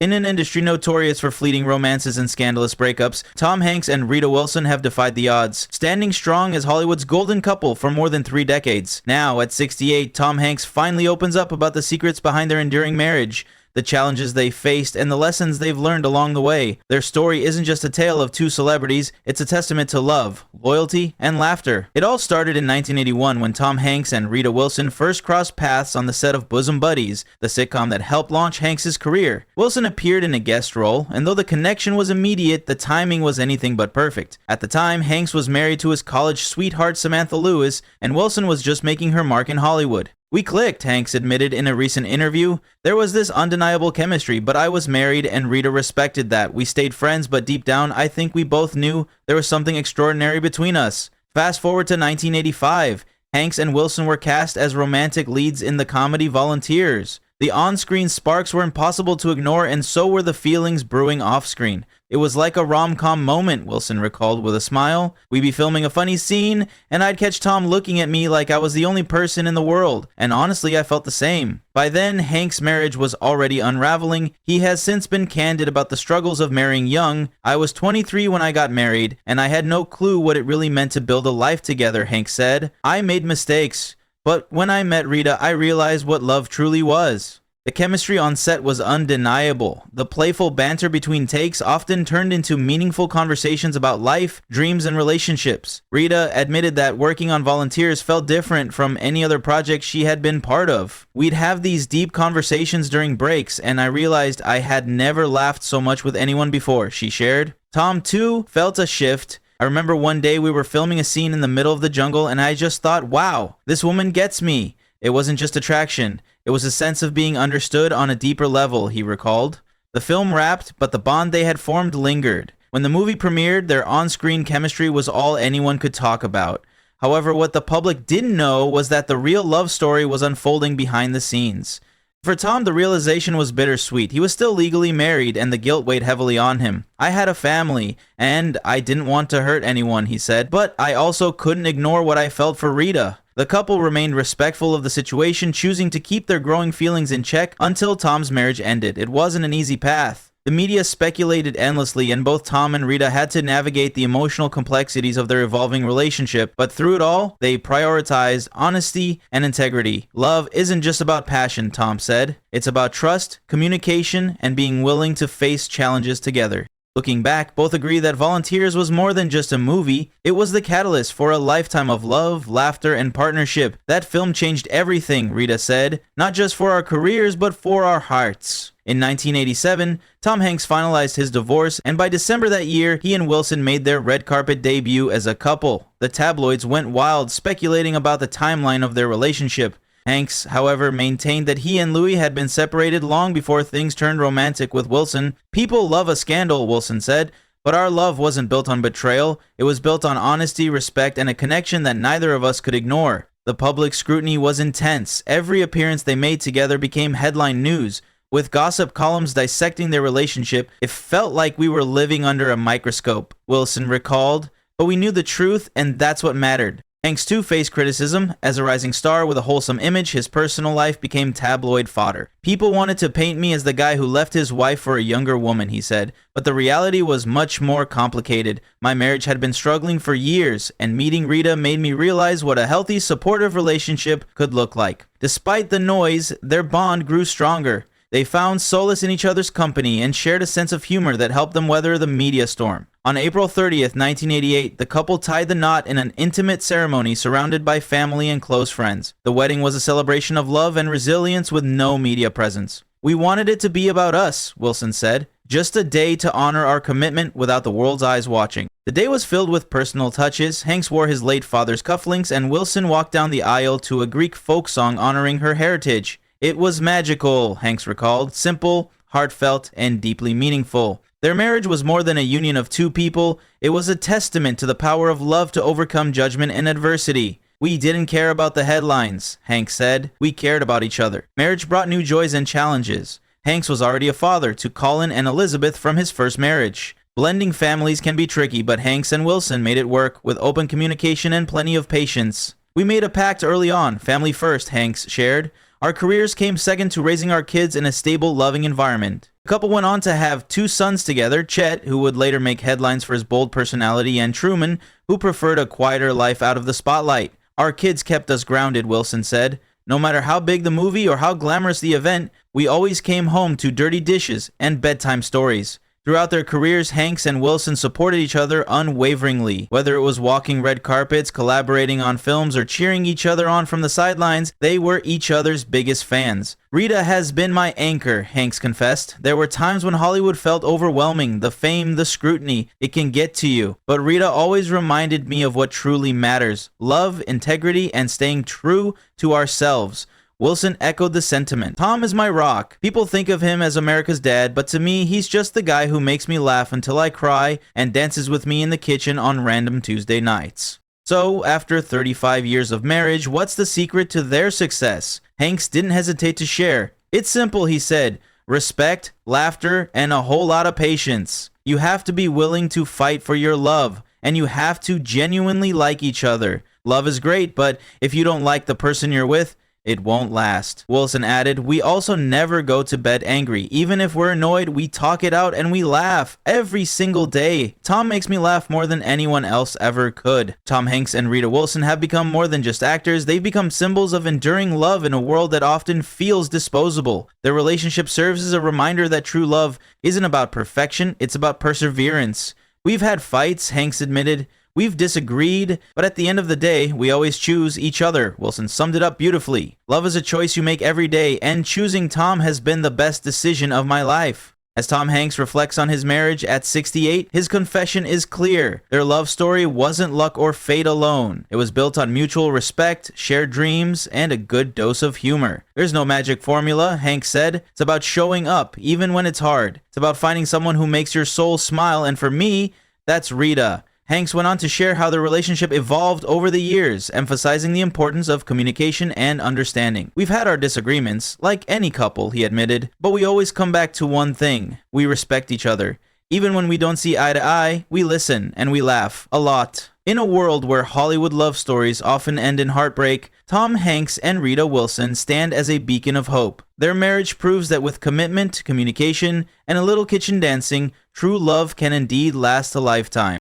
In an industry notorious for fleeting romances and scandalous breakups, Tom Hanks and Rita Wilson have defied the odds, standing strong as Hollywood's golden couple for more than 3 decades. Now, at 68, Tom Hanks finally opens up about the secrets behind their enduring marriage, the challenges they faced, and the lessons they've learned along the way. Their story isn't just a tale of two celebrities, it's a testament to love, loyalty, and laughter. It all started in 1981 when Tom Hanks and Rita Wilson first crossed paths on the set of Bosom Buddies, the sitcom that helped launch Hanks' career. Wilson appeared in a guest role, and though the connection was immediate, the timing was anything but perfect. At the time, Hanks was married to his college sweetheart Samantha Lewes, and Wilson was just making her mark in Hollywood. "We clicked," Hanks admitted in a recent interview. "There was this undeniable chemistry, but I was married and Rita respected that. We stayed friends, but deep down, I think we both knew there was something extraordinary between us." Fast forward to 1985. Hanks and Wilson were cast as romantic leads in the comedy Volunteers. The on-screen sparks were impossible to ignore, and so were the feelings brewing off-screen. "It was like a rom-com moment," Wilson recalled with a smile. "We'd be filming a funny scene, and I'd catch Tom looking at me like I was the only person in the world, and honestly, I felt the same." By then, Hanks' marriage was already unraveling. He has since been candid about the struggles of marrying young. "I was 23 when I got married, and I had no clue what it really meant to build a life together," Hanks said. "I made mistakes. But when I met Rita, I realized what love truly was." The chemistry on set was undeniable. The playful banter between takes often turned into meaningful conversations about life, dreams, and relationships. Rita admitted that working on Volunteers felt different from any other project she had been part of. "We'd have these deep conversations during breaks, and I realized I had never laughed so much with anyone before," she shared. Tom, too, felt a shift. "I remember one day we were filming a scene in the middle of the jungle, and I just thought, wow, this woman gets me. It wasn't just attraction. It was a sense of being understood on a deeper level," he recalled. The film wrapped, but the bond they had formed lingered. When the movie premiered, their on-screen chemistry was all anyone could talk about. However, what the public didn't know was that the real love story was unfolding behind the scenes. For Tom, the realization was bittersweet. He was still legally married, and the guilt weighed heavily on him. "I had a family, and I didn't want to hurt anyone," he said, "but I also couldn't ignore what I felt for Rita." The couple remained respectful of the situation, choosing to keep their growing feelings in check until Tom's marriage ended. It wasn't an easy path. The media speculated endlessly, and both Tom and Rita had to navigate the emotional complexities of their evolving relationship, but through it all, they prioritized honesty and integrity. "Love isn't just about passion," Tom said. "It's about trust, communication, and being willing to face challenges together." Looking back, both agree that Volunteers was more than just a movie. It was the catalyst for a lifetime of love, laughter, and partnership. "That film changed everything," Rita said. "Not just for our careers, but for our hearts." In 1987, Tom Hanks finalized his divorce, and by December that year, he and Wilson made their red carpet debut as a couple. The tabloids went wild, speculating about the timeline of their relationship. Hanks, however, maintained that he and Louis had been separated long before things turned romantic with Wilson. "People love a scandal," Wilson said, "but our love wasn't built on betrayal. It was built on honesty, respect, and a connection that neither of us could ignore." The public scrutiny was intense. Every appearance they made together became headline news. With gossip columns dissecting their relationship, it felt like we were living under a microscope, Wilson recalled. "But we knew the truth, and that's what mattered." Hanks too faced criticism. As a rising star with a wholesome image, his personal life became tabloid fodder. "People wanted to paint me as the guy who left his wife for a younger woman," he said. "But the reality was much more complicated. My marriage had been struggling for years, and meeting Rita made me realize what a healthy, supportive relationship could look like." Despite the noise, their bond grew stronger. They found solace in each other's company and shared a sense of humor that helped them weather the media storm. On April 30th, 1988, the couple tied the knot in an intimate ceremony surrounded by family and close friends. The wedding was a celebration of love and resilience with no media presence. "We wanted it to be about us," Wilson said. "Just a day to honor our commitment without the world's eyes watching." The day was filled with personal touches. Hanks wore his late father's cufflinks, and Wilson walked down the aisle to a Greek folk song honoring her heritage. "It was magical," Hanks recalled, "simple, heartfelt, and deeply meaningful." Their marriage was more than a union of two people. It was a testament to the power of love to overcome judgment and adversity. "We didn't care about the headlines," Hanks said. "We cared about each other." Marriage brought new joys and challenges. Hanks was already a father to Colin and Elizabeth from his first marriage. Blending families can be tricky, but Hanks and Wilson made it work with open communication and plenty of patience. "We made a pact early on, family first," Hanks shared. "Our careers came second to raising our kids in a stable, loving environment." couple went on to have 2 sons together, Chet, who would later make headlines for his bold personality, and Truman, who preferred a quieter life out of the spotlight. Our kids kept us grounded, Wilson said. No matter how big the movie or how glamorous the event, we always came home to dirty dishes and bedtime stories. Throughout their careers, Hanks and Wilson supported each other unwaveringly. Whether it was walking red carpets, collaborating on films, or cheering each other on from the sidelines, they were each other's biggest fans. Rita has been my anchor, Hanks confessed. There were times when Hollywood felt overwhelming, the fame, the scrutiny, it can get to you. But Rita always reminded me of what truly matters: love, integrity, and staying true to ourselves. Wilson echoed the sentiment. Tom is my rock. People think of him as America's dad, but to me, he's just the guy who makes me laugh until I cry and dances with me in the kitchen on random Tuesday nights. So, after 35 years of marriage, what's the secret to their success? Hanks didn't hesitate to share. It's simple, he said. Respect, laughter, and a whole lot of patience. You have to be willing to fight for your love, and you have to genuinely like each other. Love is great, but if you don't like the person you're with, it won't last. Wilson added, we also never go to bed angry. Even if we're annoyed, we talk it out and we laugh every single day. Tom makes me laugh more than anyone else ever could. Tom Hanks and Rita Wilson have become more than just actors. They've become symbols of enduring love in a world that often feels disposable. Their relationship serves as a reminder that true love isn't about perfection, it's about perseverance. We've had fights, Hanks admitted. We've disagreed, but at the end of the day, we always choose each other. Wilson summed it up beautifully. Love is a choice you make every day, and choosing Tom has been the best decision of my life. As Tom Hanks reflects on his marriage at 68, his confession is clear. Their love story wasn't luck or fate alone. It was built on mutual respect, shared dreams, and a good dose of humor. There's no magic formula, Hanks said. It's about showing up, even when it's hard. It's about finding someone who makes your soul smile, and for me, that's Rita. Hanks went on to share how their relationship evolved over the years, emphasizing the importance of communication and understanding. We've had our disagreements, like any couple, he admitted, but we always come back to one thing: we respect each other. Even when we don't see eye to eye, we listen and we laugh a lot. In a world where Hollywood love stories often end in heartbreak, Tom Hanks and Rita Wilson stand as a beacon of hope. Their marriage proves that with commitment, communication, and a little kitchen dancing, true love can indeed last a lifetime.